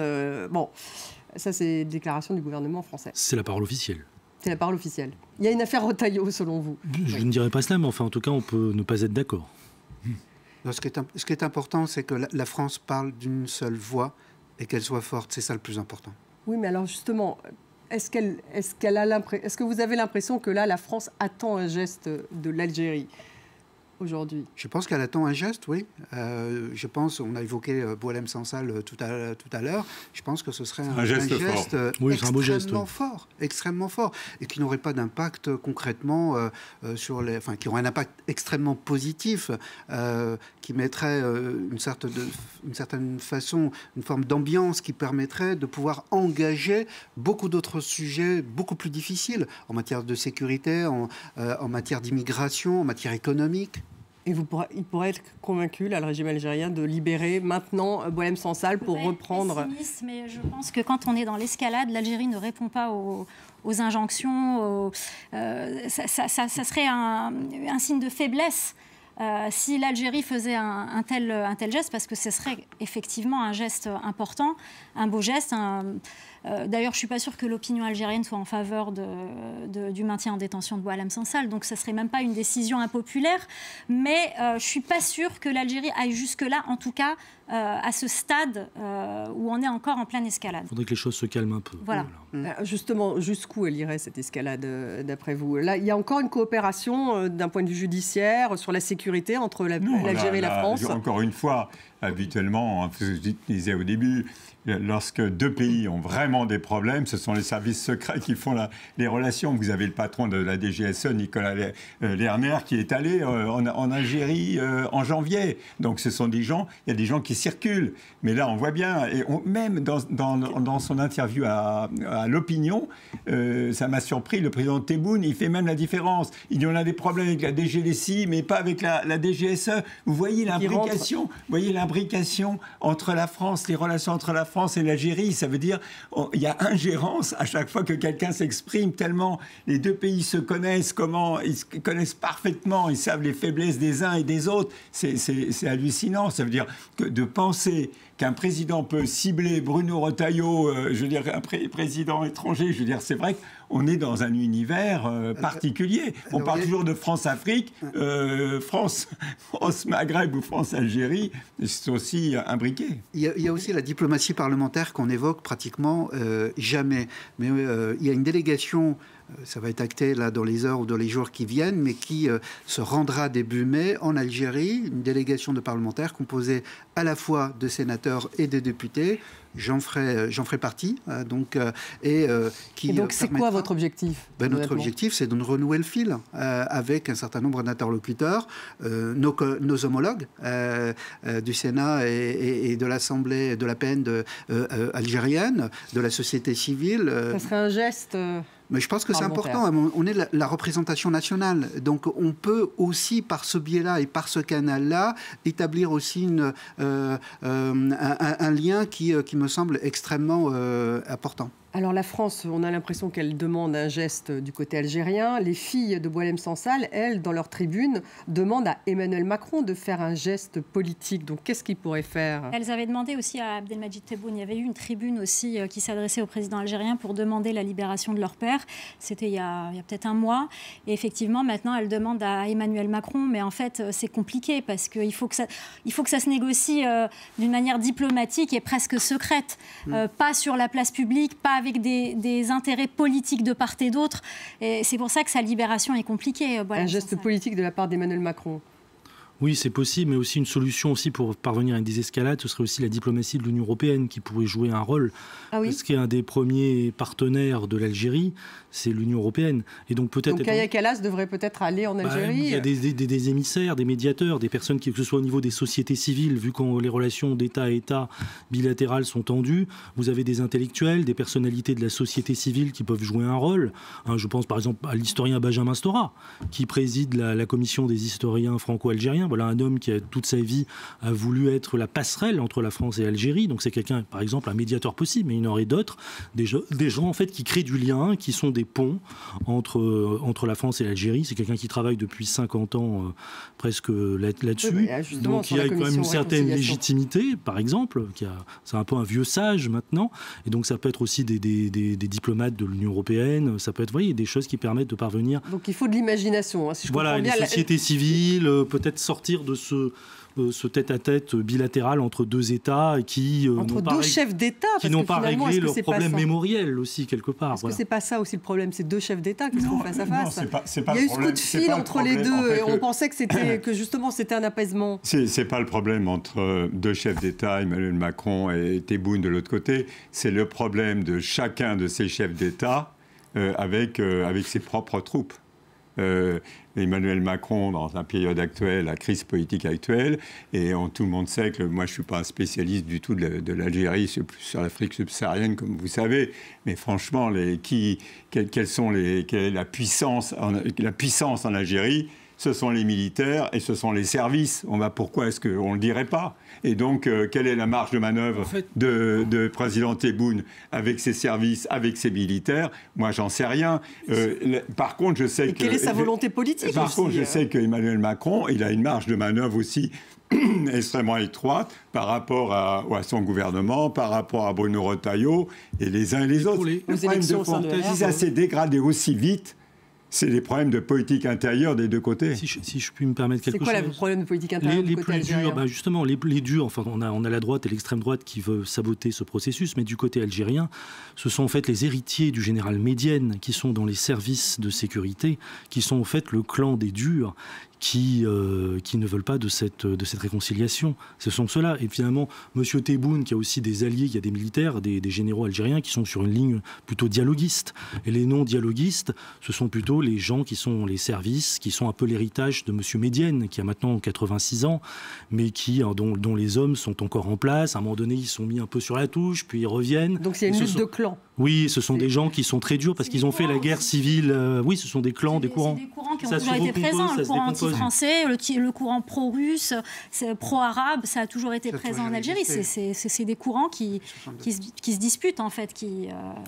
Bon, ça, c'est une déclaration du gouvernement français. C'est la parole officielle. C'est la parole officielle. Il y a une affaire Retailleau, selon vous? Je ne dirais pas cela, mais enfin, en tout cas, on peut ne pas être d'accord. Ce qui est important, c'est que la France parle d'une seule voix et qu'elle soit forte. C'est ça le plus important. Oui, mais alors justement, est-ce que vous avez l'impression que là, la France attend un geste de l'Algérie aujourd'hui? Je pense qu'elle attend un geste, oui. Je pense, on a évoqué Boualem Sansal tout à l'heure, je pense que ce serait un geste extrêmement fort, et qui n'aurait pas d'impact concrètement qui aurait un impact extrêmement positif, qui mettrait une certaine façon, une forme d'ambiance qui permettrait de pouvoir engager beaucoup d'autres sujets beaucoup plus difficiles en matière de sécurité, en matière d'immigration, en matière économique. Et il pourrait être convaincu, là, le régime algérien, de libérer maintenant Boualem Sansal pour reprendre... Pessimiste, mais je pense que quand on est dans l'escalade, l'Algérie ne répond pas aux injonctions. Ça serait un signe de faiblesse si l'Algérie faisait un tel geste, parce que ce serait effectivement un geste important, un beau geste. D'ailleurs, je ne suis pas sûre que l'opinion algérienne soit en faveur du maintien en détention de Boualem Sansal, donc ce ne serait même pas une décision impopulaire. Mais je ne suis pas sûre que l'Algérie aille jusque-là, en tout cas à ce stade où on est encore en pleine escalade. Il faudrait que les choses se calment un peu. Voilà. Justement, jusqu'où elle irait cette escalade, d'après vous? Là, il y a encore une coopération d'un point de vue judiciaire sur la sécurité entre l'Algérie et la France? Encore une fois, habituellement, je disais au début, lorsque deux pays ont vraiment des problèmes, ce sont les services secrets qui font les relations. Vous avez le patron de la DGSE, Nicolas Lerner, qui est allé en Algérie en janvier. Donc ce sont des gens, il y a des gens qui circulent. Mais là, on voit bien, et même dans son interview à l'opinion, ça m'a surpris, le président Tebboune, il fait même la différence. Il y en a des problèmes avec la DGLSI, mais pas avec la DGSE. Vous voyez l'imbrication entre la France, les relations entre la France et l'Algérie. Ça veut dire il y a ingérence à chaque fois que quelqu'un s'exprime, tellement les deux pays se connaissent, ils se connaissent parfaitement, ils savent les faiblesses des uns et des autres. C'est hallucinant. Ça veut dire que de penser qu'un président peut cibler Bruno Retailleau, je veux dire un président étranger, je veux dire, c'est vrai qu'on est dans un univers particulier. On parle toujours de France-Afrique, France-Maghreb ou France-Algérie, c'est aussi imbriqué. Il y a aussi la diplomatie parlementaire qu'on évoque pratiquement jamais. Mais il y a une délégation, ça va être acté là dans les heures ou dans les jours qui viennent, mais qui se rendra début mai en Algérie, une délégation de parlementaires composée à la fois de sénateurs et de députés. J'en ferai partie. Donc c'est quoi votre objectif? Notre objectif, c'est de renouer le fil avec un certain nombre d'interlocuteurs, nos homologues du Sénat et de l'Assemblée de la peine algérienne, de la société civile. Ça serait un geste... Mais je pense que c'est important. On est la représentation nationale. Donc on peut aussi, par ce biais-là et par ce canal-là, établir aussi un lien qui me semble extrêmement important. Alors la France, on a l'impression qu'elle demande un geste du côté algérien. Les filles de Boualem Sansal, elles, dans leur tribune, demandent à Emmanuel Macron de faire un geste politique. Donc qu'est-ce qu'il pourrait faire? Elles avaient demandé aussi à Abdelmajid Tebboune. Il y avait eu une tribune aussi qui s'adressait au président algérien pour demander la libération de leur père. C'était il y a peut-être un mois. Et effectivement, maintenant, elles demandent à Emmanuel Macron. Mais en fait, c'est compliqué parce qu'il faut que ça se négocie d'une manière diplomatique et presque secrète. Pas sur la place publique, pas avec des intérêts politiques de part et d'autre. Et c'est pour ça que sa libération est compliquée. Un geste politique de la part d'Emmanuel Macron. Oui, c'est possible, mais aussi une solution aussi pour parvenir à une désescalade, ce serait aussi la diplomatie de l'Union européenne qui pourrait jouer un rôle. Ah oui. Parce qu'un des premiers partenaires de l'Algérie, c'est l'Union européenne. Et donc peut-être. Donc Kaja Kallas devrait peut-être aller en Algérie. Il y a des émissaires, des médiateurs, des personnes que ce soit au niveau des sociétés civiles, vu que les relations d'État à État bilatérales sont tendues. Vous avez des intellectuels, des personnalités de la société civile qui peuvent jouer un rôle. Je pense par exemple à l'historien Benjamin Stora, qui préside la commission des historiens franco-algériens. Voilà un homme qui, toute sa vie, a voulu être la passerelle entre la France et l'Algérie. Donc c'est quelqu'un, par exemple, un médiateur possible, mais il y en aurait d'autres. Des gens, en fait, qui créent du lien, qui sont des ponts entre la France et l'Algérie. C'est quelqu'un qui travaille depuis 50 ans presque là-dessus. Oui, donc il y a quand même une certaine légitimité, par exemple. C'est un peu un vieux sage maintenant. Et donc ça peut être aussi des diplomates de l'Union européenne. Ça peut être des choses qui permettent de parvenir... Donc il faut de l'imagination. Si je comprends bien, les sociétés civiles, peut-être sortir de ce tête-à-tête bilatéral entre deux États qui entre deux chefs d'État qui n'ont pas réglé leur problème mémoriel aussi quelque part. Est-ce que c'est pas ça aussi le problème, c'est deux chefs d'État qui sont face à face? C'est pas il y a eu ce coup de fil entre les deux, en fait, et on pensait que justement c'était un apaisement. C'est pas le problème entre deux chefs d'État, Emmanuel Macron et Tebboune de l'autre côté. C'est le problème de chacun de ces chefs d'État avec ses propres troupes. Emmanuel Macron, dans la période actuelle, la crise politique actuelle, et tout le monde sait que moi je ne suis pas un spécialiste du tout de l'Algérie, c'est plus sur l'Afrique subsaharienne comme vous savez, mais franchement, quelle est la puissance en Algérie? Ce sont les militaires et ce sont les services. Pourquoi est-ce qu'on ne le dirait pas? Et donc, quelle est la marge de manœuvre de président Tebboune avec ses services, avec ses militaires? Moi, j'en sais rien. Par contre, je sais que... Quelle est sa volonté politique? Par contre, je sais qu'Emmanuel Macron, il a une marge de manœuvre aussi extrêmement étroite par rapport à son gouvernement, par rapport à Bruno Retailleau et les uns et les autres. Si ça s'est dégradé aussi vite, c'est les problèmes de politique intérieure des deux côtés. Si je puis me permettre quelque chose. C'est quoi le problème de politique intérieure du côté algérien? Justement, les durs, enfin, on a la droite et l'extrême droite qui veut saboter ce processus, mais du côté algérien, ce sont en fait les héritiers du général Médienne qui sont dans les services de sécurité, qui sont en fait le clan des durs, qui ne veulent pas de cette réconciliation. Ce sont ceux-là. Et finalement, M. Tebboune, qui a aussi des alliés, il y a des militaires, des généraux algériens qui sont sur une ligne plutôt dialoguiste. Et les non-dialoguistes, ce sont plutôt les gens qui sont les services, qui sont un peu l'héritage de M. Médienne, qui a maintenant 86 ans, mais dont les hommes sont encore en place. À un moment donné, ils sont mis un peu sur la touche, puis ils reviennent. Donc c'est une lutte de clans. Oui, ce sont des gens qui sont très durs parce qu'ils ont fait la guerre civile. Oui, ce sont des clans, des courants. C'est des courants qui ont toujours été présents. Le courant anti-français, le courant pro-russe, pro-arabe, ça a toujours été présent en Algérie. C'est des courants qui se disputent, en fait.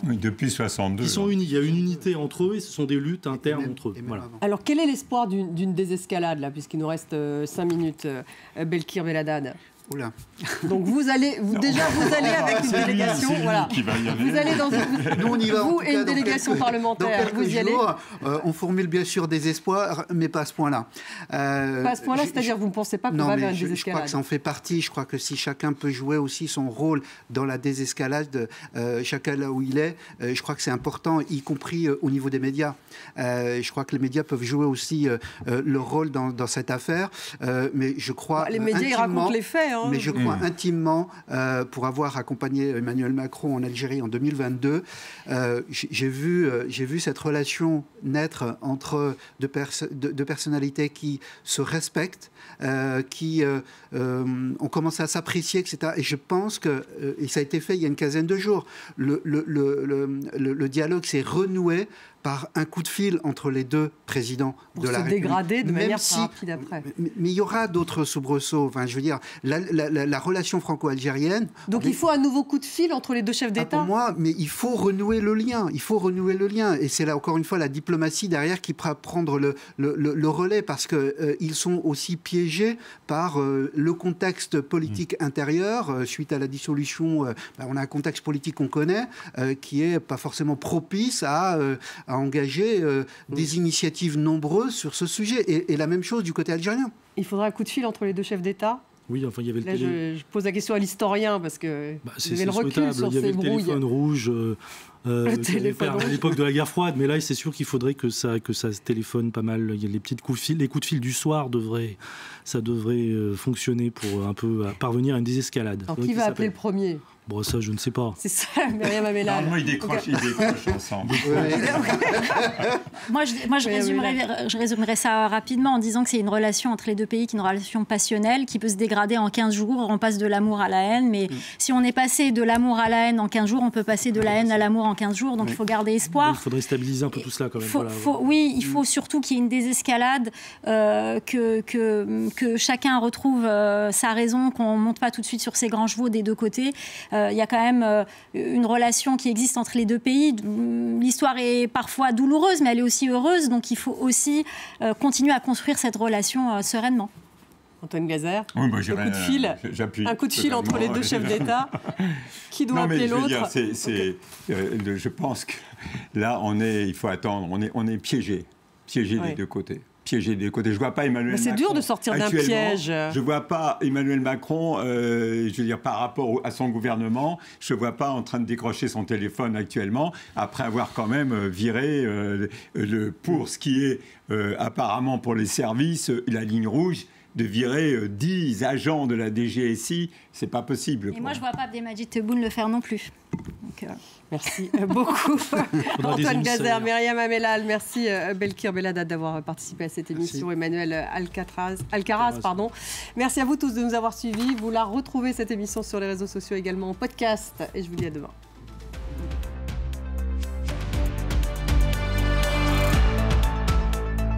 Oui, depuis 62. Ils sont unis. Il y a une unité entre eux et ce sont des luttes internes entre eux. Voilà. Alors, quel est l'espoir d'une désescalade, là, puisqu'il nous reste 5 minutes, Belkir Belhaddad? Oula. Donc vous allez avec une délégation, voilà. Vous allez dans vous et une délégation parlementaire. Vous y allez. On formule bien sûr des espoirs, mais pas à ce point-là. Pas à ce point-là, c'est-à-dire vous ne pensez pas qu'on va vers une désescalade? Je crois que ça en fait partie. Je crois que si chacun peut jouer aussi son rôle dans la désescalade, chacun là où il est, je crois que c'est important, y compris au niveau des médias. Je crois que les médias peuvent jouer aussi leur rôle dans cette affaire, mais je crois les médias ils racontent les faits. Mais je crois intimement, pour avoir accompagné Emmanuel Macron en Algérie en 2022, j'ai vu cette relation naître entre deux personnalités qui se respectent, qui ont commencé à s'apprécier, etc. Et je pense que, et ça a été fait il y a une quinzaine de jours, le dialogue s'est renoué par un coup de fil entre les deux présidents de la République. Pour se dégrader de manière rapide après. Mais il y aura d'autres soubresauts. Enfin, je veux dire, la relation franco-algérienne... Donc il faut un nouveau coup de fil entre les deux chefs d'État? Pour moi, mais il faut renouer le lien. Il faut renouer le lien. Et c'est là, encore une fois, la diplomatie derrière qui pourra prendre le relais, parce qu'ils sont aussi piégés par le contexte politique intérieur. Suite à la dissolution, on a un contexte politique qu'on connaît, qui n'est pas forcément propice à engager des initiatives nombreuses sur ce sujet. Et la même chose du côté algérien. Il faudra un coup de fil entre les deux chefs d'État? Oui, enfin, il y avait Là, je pose la question à l'historien, parce que vous avez le recul sur il y avait ces le brouilles. Téléphone rouge à l'époque de la guerre froide, mais là, c'est sûr qu'il faudrait que ça se téléphone pas mal. Il y a les coups de fil du soir devraient fonctionner pour un peu parvenir à une désescalade. Alors, qui va appeler le premier? Bon, ça, je ne sais pas. C'est ça, Myriam Amellal. Normalement, ils décrochent ensemble. Moi, je résumerais ça rapidement en disant que c'est une relation entre les deux pays, qui est une relation passionnelle, qui peut se dégrader en 15 jours. On passe de l'amour à la haine, mais si on est passé de l'amour à la haine en 15 jours, on peut passer de la haine à l'amour en 15 jours. Donc, il faut garder espoir. Il faudrait stabiliser un peu tout cela, quand même. Oui, il faut surtout qu'il y ait une désescalade, que chacun retrouve sa raison, qu'on ne monte pas tout de suite sur ses grands chevaux des deux côtés. Il y a quand même une relation qui existe entre les deux pays. L'histoire est parfois douloureuse, mais elle est aussi heureuse. Donc il faut aussi continuer à construire cette relation sereinement. Antoine Gazer, oui, moi, un coup de fil entre les deux chefs d'État. Qui doit appeler l'autre? Je pense que là, il faut attendre. On est piégé des deux côtés. piéger des côtés. Je vois pas Emmanuel Macron. C'est dur de sortir d'un piège. Je vois pas Emmanuel Macron, je veux dire, par rapport à son gouvernement, je vois pas en train de décrocher son téléphone actuellement, après avoir quand même viré pour ce qui est apparemment pour les services, la ligne rouge, de virer 10 agents de la DGSI, c'est pas possible. Et moi, je vois pas Abdelmajid Tebboune le faire non plus. Donc, merci beaucoup Antoine Gazer, Myriam Amellal, merci Belkir Belhaddad d'avoir participé à cette émission, merci. Emmanuel Alcaraz, pardon. Merci à vous tous de nous avoir suivis. Vous la retrouvez cette émission sur les réseaux sociaux également en podcast et je vous dis à demain.